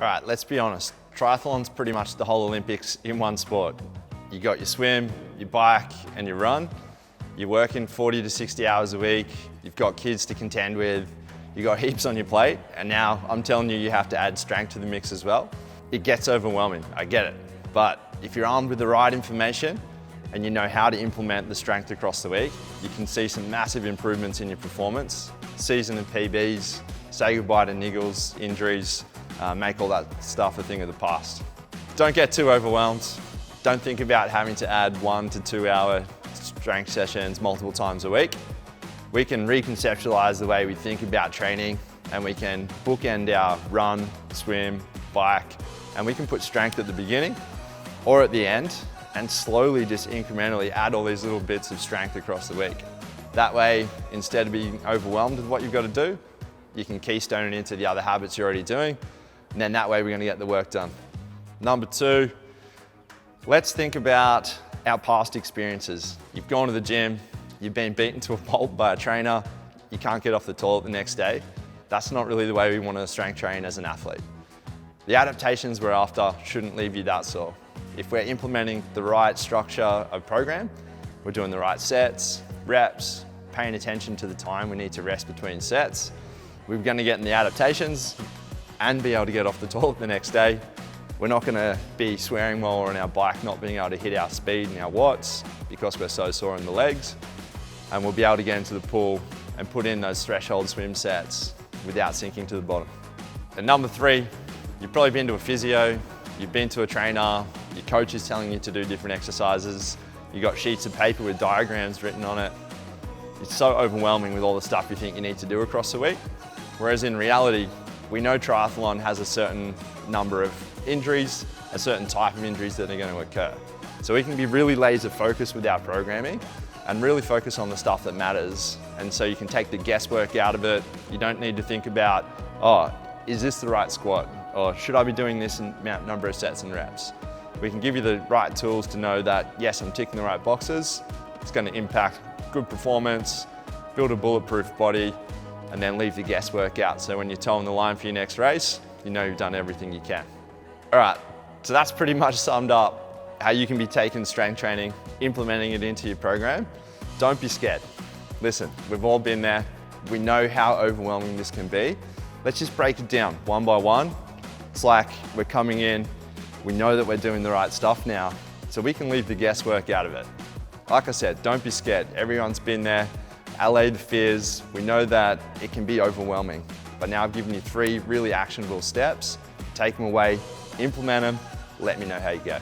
All right, let's be honest. Triathlon's pretty much the whole Olympics in one sport. You got your swim, your bike, and your run. You're working 40 to 60 hours a week. You've got kids to contend with. You've got heaps on your plate. And now I'm telling you, you have to add strength to the mix as well. It gets overwhelming, I get it. But if you're armed with the right information and you know how to implement the strength across the week, you can see some massive improvements in your performance. Season and PBs, say goodbye to niggles, injuries, make all that stuff a thing of the past. Don't get too overwhelmed. Don't think about having to add 1 to 2 hour strength sessions multiple times a week. We can reconceptualize the way we think about training, and we can bookend our run, swim, bike, and we can put strength at the beginning or at the end and slowly just incrementally add all these little bits of strength across the week. That way, instead of being overwhelmed with what you've got to do, you can keystone it into the other habits you're already doing, and then that way we're going to get the work done. Number 2, let's think about our past experiences. You've gone to the gym, you've been beaten to a pulp by a trainer, you can't get off the toilet the next day. That's not really the way we want to strength train as an athlete. The adaptations we're after shouldn't leave you that sore. If we're implementing the right structure of program, we're doing the right sets, reps, paying attention to the time we need to rest between sets, we're going to get in the adaptations and be able to get off the toilet the next day. We're not going to be swearing while we're on our bike, not being able to hit our speed and our watts because we're so sore in the legs. And we'll be able to get into the pool and put in those threshold swim sets without sinking to the bottom. And number 3, you've probably been to a physio, you've been to a trainer, your coach is telling you to do different exercises, you've got sheets of paper with diagrams written on it. It's so overwhelming with all the stuff you think you need to do across the week. Whereas in reality, we know triathlon has a certain number of injuries, a certain type of injuries that are going to occur. So we can be really laser focused with our programming and really focus on the stuff that matters. And so you can take the guesswork out of it. You don't need to think about, oh, is this the right squat? Or should I be doing this in number of sets and reps? We can give you the right tools to know that, yes, I'm ticking the right boxes. It's going to impact good performance, build a bulletproof body, and then leave the guesswork out. So when you're toeing the line for your next race, you know you've done everything you can. All right, so that's pretty much summed up how you can be taking strength training, implementing it into your program. Don't be scared. Listen, we've all been there. We know how overwhelming this can be. Let's just break it down one by one. It's like we're coming in, we know that we're doing the right stuff now, so we can leave the guesswork out of it. Like I said, don't be scared. Everyone's been there. Allay the fears. We know that it can be overwhelming, but now I've given you 3 really actionable steps. Take them away, implement them, let me know how you go.